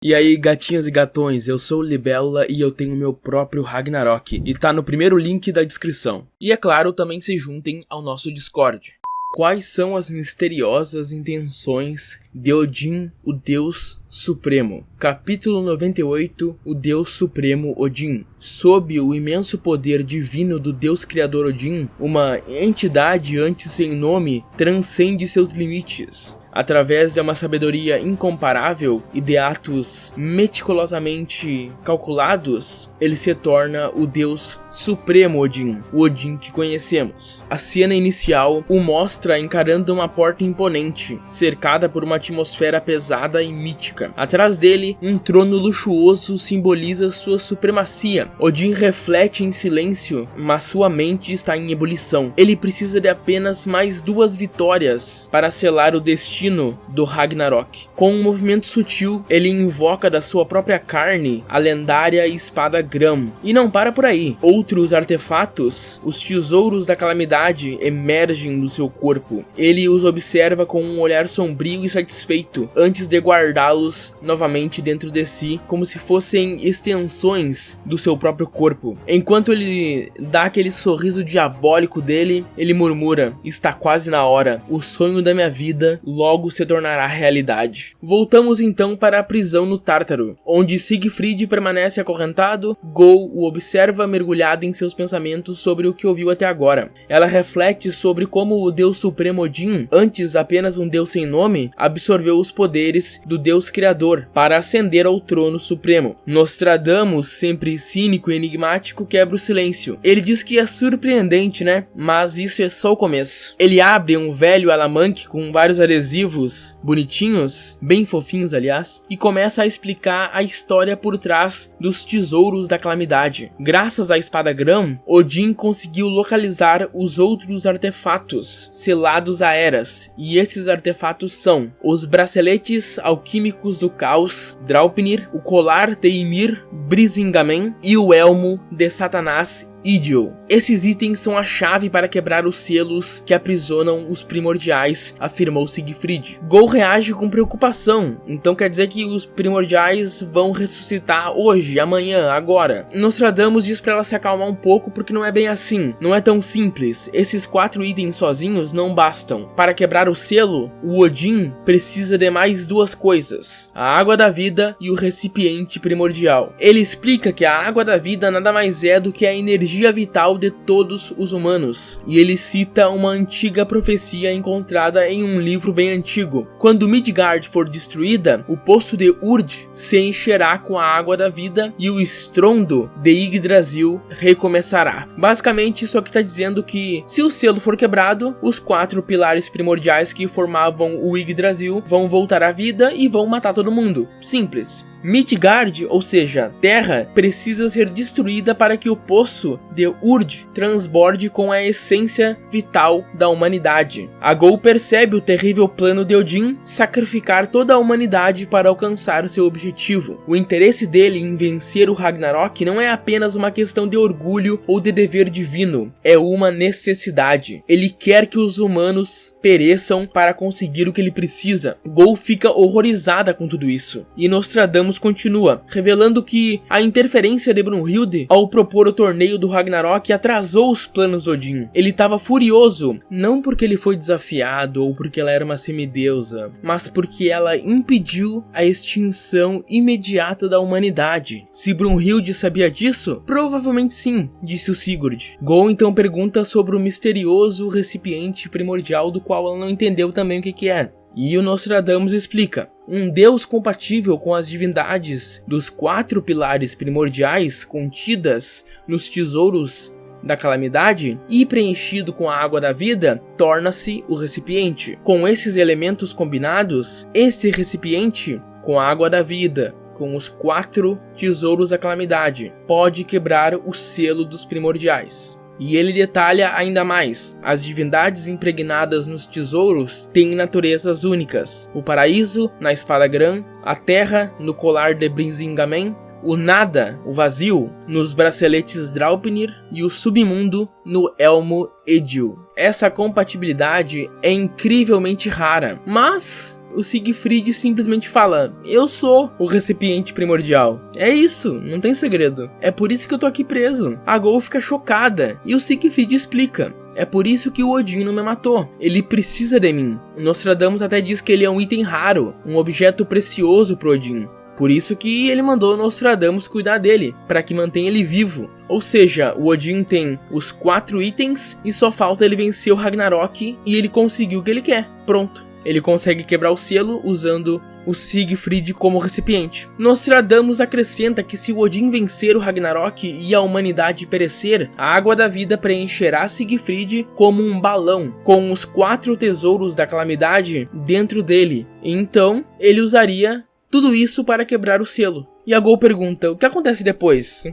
E aí, gatinhas e gatões, eu sou o Libélula e eu tenho meu próprio Ragnarok, e tá no primeiro link da descrição. E é claro, também se juntem ao nosso Discord. Quais são as misteriosas intenções de Odin, o Deus Supremo? Capítulo 98, o Deus Supremo Odin. Sob o imenso poder divino do Deus Criador Odin, uma entidade antes sem nome transcende seus limites. Através de uma sabedoria incomparável e de atos meticulosamente calculados, ele se torna o Deus Supremo Odin, o Odin que conhecemos. A cena inicial o mostra encarando uma porta imponente, cercada por uma atmosfera pesada e mítica. Atrás dele, um trono luxuoso simboliza sua supremacia. Odin reflete em silêncio, mas sua mente está em ebulição. Ele precisa de apenas mais 2 vitórias para selar o destino do Ragnarok. Com um movimento sutil, ele invoca da sua própria carne a lendária espada Gram. E não para por aí. Outros artefatos, os tesouros da calamidade, emergem do seu corpo. Ele os observa com um olhar sombrio e satisfeito, antes de guardá-los novamente dentro de si, como se fossem extensões do seu próprio corpo. Enquanto ele dá aquele sorriso diabólico dele, ele murmura: "Está quase na hora. O sonho da minha vida logo se tornará realidade." Voltamos então para a prisão no Tártaro, onde Siegfried permanece acorrentado. Gol o observa mergulhado em seus pensamentos sobre o que ouviu até agora. Ela reflete sobre como o Deus Supremo Odin, antes apenas um Deus sem nome, absorveu os poderes do Deus Criador para ascender ao trono supremo. Nostradamus, sempre cínico e enigmático, quebra o silêncio. Ele diz que é surpreendente, né? Mas isso é só o começo. Ele abre um velho alamanque com vários adesivos bonitinhos, bem fofinhos aliás, e começa a explicar a história por trás dos tesouros da calamidade. Graças à espada Gram, Odin conseguiu localizar os outros artefatos selados a eras, e esses artefatos são os braceletes alquímicos do caos, Draupnir, o colar de Ymir, Brisingamen e o elmo de Satanás, Idil. Esses itens são a chave para quebrar os selos que aprisionam os primordiais, afirmou Siegfried. Gol reage com preocupação. Então quer dizer que os primordiais vão ressuscitar hoje, amanhã, agora. Nostradamus diz para ela se acalmar um pouco, porque não é bem assim. Não é tão simples. Esses 4 itens sozinhos não bastam. Para quebrar o selo, o Odin precisa de mais 2 coisas: a água da vida e o recipiente primordial. Ele explica que a água da vida nada mais é do que a energia vital de todos os humanos, e ele cita uma antiga profecia encontrada em um livro bem antigo. Quando Midgard for destruída, o poço de Urd se encherá com a água da vida e o estrondo de Yggdrasil recomeçará. Basicamente, isso aqui está dizendo que se o selo for quebrado, os 4 pilares primordiais que formavam o Yggdrasil vão voltar à vida e vão matar todo mundo. Simples. Midgard, ou seja, Terra, precisa ser destruída para que o poço de Urd transborde com a essência vital da humanidade. A Gol percebe o terrível plano de Odin sacrificar toda a humanidade para alcançar seu objetivo. O interesse dele em vencer o Ragnarok não é apenas uma questão de orgulho ou de dever divino, é uma necessidade. Ele quer que os humanos pereçam para conseguir o que ele precisa. Gol fica horrorizada com tudo isso, e Nostradamus continua, revelando que a interferência de Brunhilde ao propor o torneio do Ragnarok atrasou os planos de Odin. Ele estava furioso, não porque ele foi desafiado ou porque ela era uma semideusa, mas porque ela impediu a extinção imediata da humanidade. Se Brunhilde sabia disso? Provavelmente sim, disse o Sigurd. Gol então pergunta sobre o misterioso recipiente primordial, do qual ela não entendeu também o que é. E o Nostradamus explica: um Deus compatível com as divindades dos 4 pilares primordiais contidas nos tesouros da calamidade e preenchido com a água da vida, torna-se o recipiente. Com esses elementos combinados, esse recipiente, com a água da vida, com os 4 tesouros da calamidade, pode quebrar o selo dos primordiais. E ele detalha ainda mais: as divindades impregnadas nos tesouros têm naturezas únicas. O paraíso, na espada Gram, a terra, no colar de Brisingamen, o nada, o vazio, nos braceletes Draupnir e o submundo no elmo Edil. Essa compatibilidade é incrivelmente rara, mas o Siegfried simplesmente fala: eu sou o recipiente primordial. É isso, não tem segredo. É por isso que eu tô aqui preso. A Gol fica chocada e o Siegfried explica: é por isso que o Odin não me matou. Ele precisa de mim. O Nostradamus até diz que ele é um item raro, um objeto precioso pro Odin. Por isso que ele mandou o Nostradamus cuidar dele, para que mantenha ele vivo. Ou seja, o Odin tem os 4 itens e só falta ele vencer o Ragnarok e ele conseguiu o que ele quer. Pronto. Ele consegue quebrar o selo usando o Siegfried como recipiente. Nostradamus acrescenta que se o Odin vencer o Ragnarok e a humanidade perecer, a água da vida preencherá Siegfried como um balão, com os 4 tesouros da calamidade dentro dele. Então, ele usaria tudo isso para quebrar o selo. E a Gol pergunta: o que acontece depois?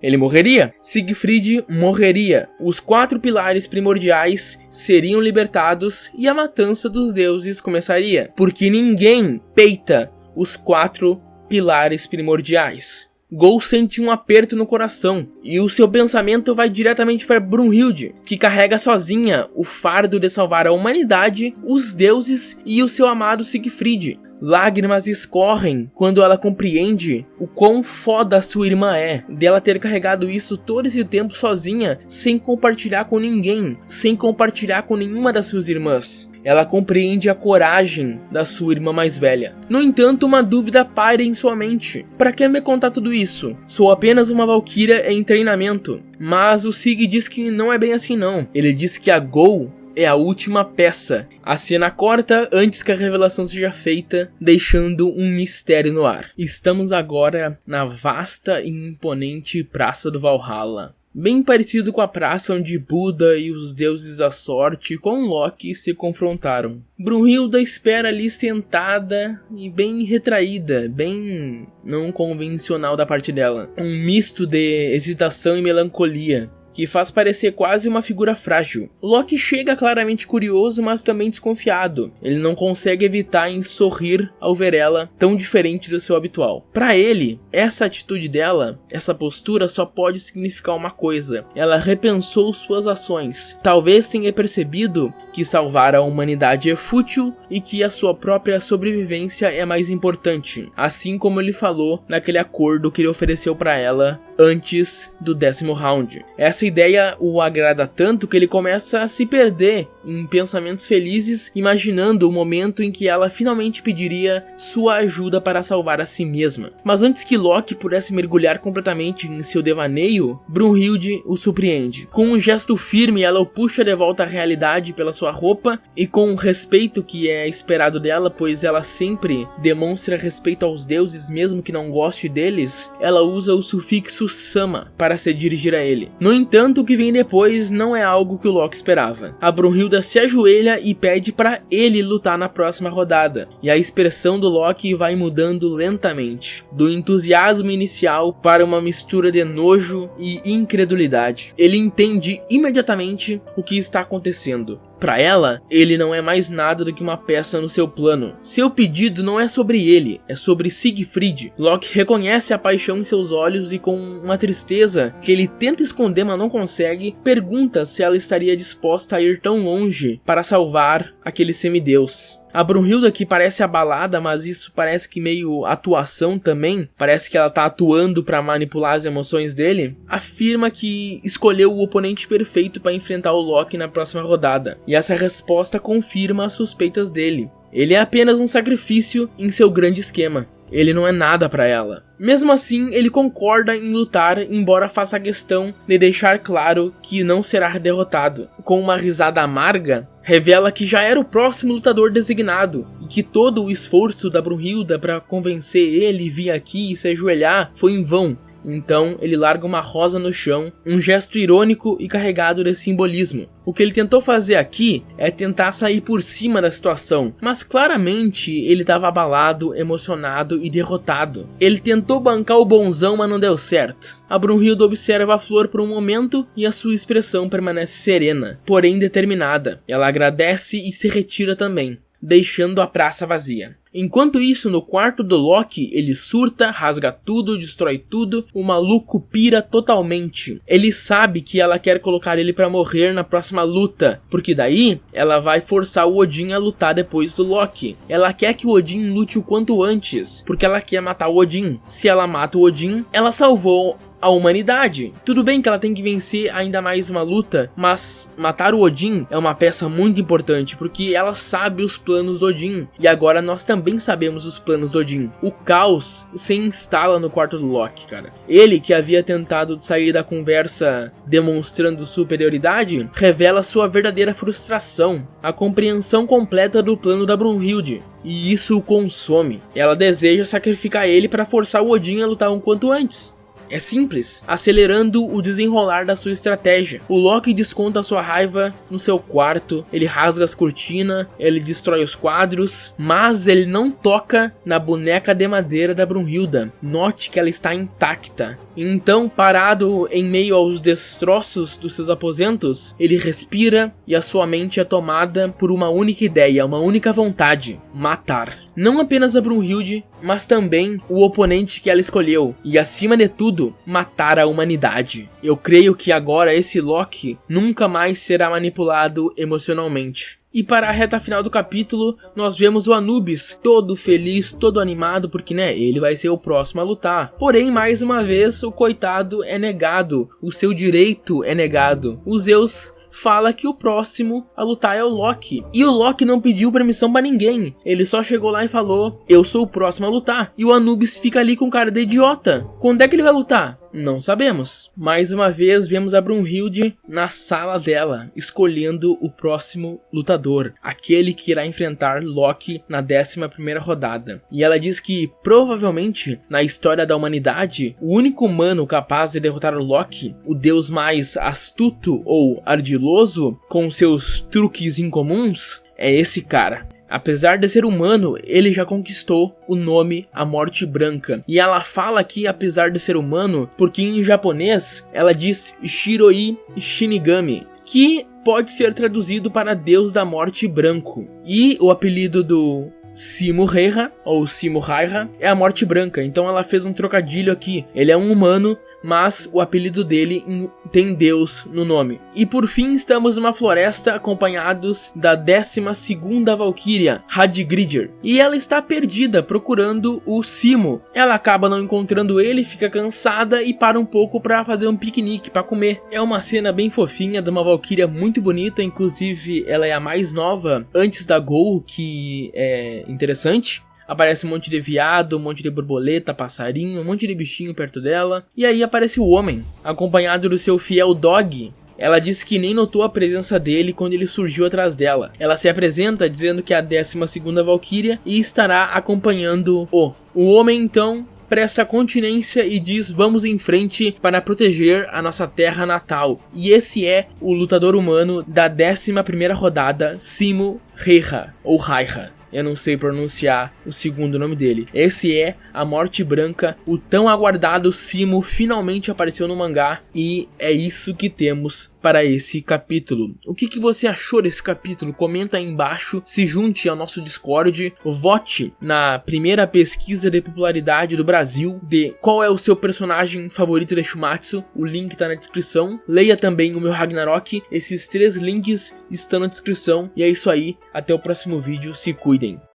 Ele morreria? Siegfried morreria. Os 4 pilares primordiais seriam libertados e a matança dos deuses começaria. Porque ninguém peita os 4 pilares primordiais. Gol sente um aperto no coração e o seu pensamento vai diretamente para Brunhilde, que carrega sozinha o fardo de salvar a humanidade, os deuses e o seu amado Siegfried. Lágrimas escorrem quando ela compreende o quão foda sua irmã é, dela ter carregado isso todo esse tempo sozinha, sem compartilhar com ninguém, sem compartilhar com nenhuma das suas irmãs. Ela compreende a coragem da sua irmã mais velha. No entanto, uma dúvida paira em sua mente. Pra que me contar tudo isso? Sou apenas uma valquíria em treinamento. Mas o Sig diz que não é bem assim não. Ele diz que a Gol é a última peça. A cena corta antes que a revelação seja feita, deixando um mistério no ar. Estamos agora na vasta e imponente Praça do Valhalla. Bem parecido com a praça onde Buda e os deuses da sorte com Loki se confrontaram. Brunhilda espera ali sentada e bem retraída, bem não convencional da parte dela. Um misto de hesitação e melancolia, que faz parecer quase uma figura frágil. Loki chega claramente curioso, mas também desconfiado. Ele não consegue evitar em sorrir ao ver ela tão diferente do seu habitual. Para ele, essa atitude dela, essa postura só pode significar uma coisa: ela repensou suas ações. Talvez tenha percebido que salvar a humanidade é fútil e que a sua própria sobrevivência é mais importante, assim como ele falou naquele acordo que ele ofereceu para ela antes do 10º round. Essa ideia o agrada tanto que ele começa a se perder em pensamentos felizes, imaginando o momento em que ela finalmente pediria sua ajuda para salvar a si mesma. Mas antes que Loki pudesse mergulhar completamente em seu devaneio, Brunhilde o surpreende. Com um gesto firme, ela o puxa de volta à realidade pela sua roupa e com o respeito que é esperado dela, pois ela sempre demonstra respeito aos deuses mesmo que não goste deles, ela usa o sufixo Sama para se dirigir a ele. No entanto, o que vem depois não é algo que o Loki esperava. A Brunhilda se ajoelha e pede para ele lutar na próxima rodada, e a expressão do Loki vai mudando lentamente, do entusiasmo inicial para uma mistura de nojo e incredulidade. Ele entende imediatamente o que está acontecendo. Para ela, ele não é mais nada do que uma peça no seu plano. Seu pedido não é sobre ele, é sobre Siegfried. Loki reconhece a paixão em seus olhos e, com uma tristeza que ele tenta esconder mas não consegue, pergunta se ela estaria disposta a ir tão longe para salvar aquele semideus. A Brunhilda, que parece abalada, mas isso parece que meio atuação também, parece que ela tá atuando para manipular as emoções dele, afirma que escolheu o oponente perfeito para enfrentar o Loki na próxima rodada. E essa resposta confirma as suspeitas dele. Ele é apenas um sacrifício em seu grande esquema. Ele não é nada para ela. Mesmo assim, ele concorda em lutar, embora faça questão de deixar claro que não será derrotado. Com uma risada amarga, revela que já era o próximo lutador designado e que todo o esforço da Brunhilda para convencer ele vir aqui e se ajoelhar foi em vão. Então ele larga uma rosa no chão, um gesto irônico e carregado de simbolismo. O que ele tentou fazer aqui é tentar sair por cima da situação, mas claramente ele estava abalado, emocionado e derrotado. Ele tentou bancar o bonzão, mas não deu certo. A Brunhilda observa a flor por um momento e a sua expressão permanece serena, porém determinada. Ela agradece e se retira também, deixando a praça vazia. Enquanto isso, no quarto do Loki, ele surta, rasga tudo, destrói tudo, o maluco pira totalmente. Ele sabe que ela quer colocar ele pra morrer na próxima luta, porque daí ela vai forçar o Odin a lutar depois do Loki. Ela quer que o Odin lute o quanto antes, porque ela quer matar o Odin. Se ela mata o Odin, ela salvou a humanidade. Tudo bem que ela tem que vencer ainda mais uma luta, mas matar o Odin é uma peça muito importante, porque ela sabe os planos do Odin, e agora nós também sabemos os planos do Odin. O caos se instala no quarto do Loki, cara. Ele, que havia tentado sair da conversa demonstrando superioridade, revela sua verdadeira frustração, a compreensão completa do plano da Brunhilde. E isso o consome. Ela deseja sacrificar ele para forçar o Odin a lutar um quanto antes. É simples, acelerando o desenrolar da sua estratégia. O Loki desconta sua raiva no seu quarto, ele rasga as cortinas, ele destrói os quadros, mas ele não toca na boneca de madeira da Brunhilda. Note que ela está intacta. Então, parado em meio aos destroços dos seus aposentos, ele respira e a sua mente é tomada por uma única ideia, uma única vontade: matar. Não apenas a Brunhilde, mas também o oponente que ela escolheu. E acima de tudo, matar a humanidade. Eu creio que agora esse Loki nunca mais será manipulado emocionalmente. E para a reta final do capítulo, nós vemos o Anubis todo feliz, todo animado, porque ele vai ser o próximo a lutar. Porém, mais uma vez, o coitado é negado, o seu direito é negado. Os Zeus fala que o próximo a lutar é o Loki. E o Loki não pediu permissão pra ninguém. Ele só chegou lá e falou: eu sou o próximo a lutar. E o Anubis fica ali com cara de idiota. Quando é que ele vai lutar? Não sabemos. Mais uma vez vemos a Brunhilde na sala dela, escolhendo o próximo lutador, aquele que irá enfrentar Loki na 11ª rodada. E ela diz que provavelmente na história da humanidade, o único humano capaz de derrotar o Loki, o deus mais astuto ou ardiloso, com seus truques incomuns, é esse cara. Apesar de ser humano, ele já conquistou o nome A Morte Branca. E ela fala que apesar de ser humano, porque em japonês ela diz Shiroi Shinigami, que pode ser traduzido para Deus da Morte Branco. E o apelido do Simo Heiha, ou Simo Heiha, é a Morte Branca. Então ela fez um trocadilho aqui. Ele é um humano, mas o apelido dele tem Deus no nome. E por fim estamos numa floresta acompanhados da 12ª Valquíria, Radgrídir. E ela está perdida procurando o Simo. Ela acaba não encontrando ele, fica cansada e para um pouco para fazer um piquenique, para comer. É uma cena bem fofinha de uma Valquíria muito bonita, inclusive ela é a mais nova antes da Gol, que é interessante. Aparece um monte de viado, um monte de borboleta, passarinho, um monte de bichinho perto dela. E aí aparece o homem, acompanhado do seu fiel Dog. Ela diz que nem notou a presença dele quando ele surgiu atrás dela. Ela se apresenta dizendo que é a 12ª Valquíria e estará acompanhando o homem. Então presta continência e diz: vamos em frente para proteger a nossa terra natal. E esse é o lutador humano da 11ª rodada, Simo Heiha, ou Heiha. Eu não sei pronunciar o segundo nome dele. Esse é a Morte Branca. O tão aguardado Simo finalmente apareceu no mangá. E é isso que temos para esse capítulo. O que você achou desse capítulo? Comenta aí embaixo. Se junte ao nosso Discord. Vote na primeira pesquisa de popularidade do Brasil de qual é o seu personagem favorito de Shumatsu. O link está na descrição. Leia também o meu Ragnarok. Esses 3 links estão na descrição. E é isso aí. Até o próximo vídeo. Se cuidem.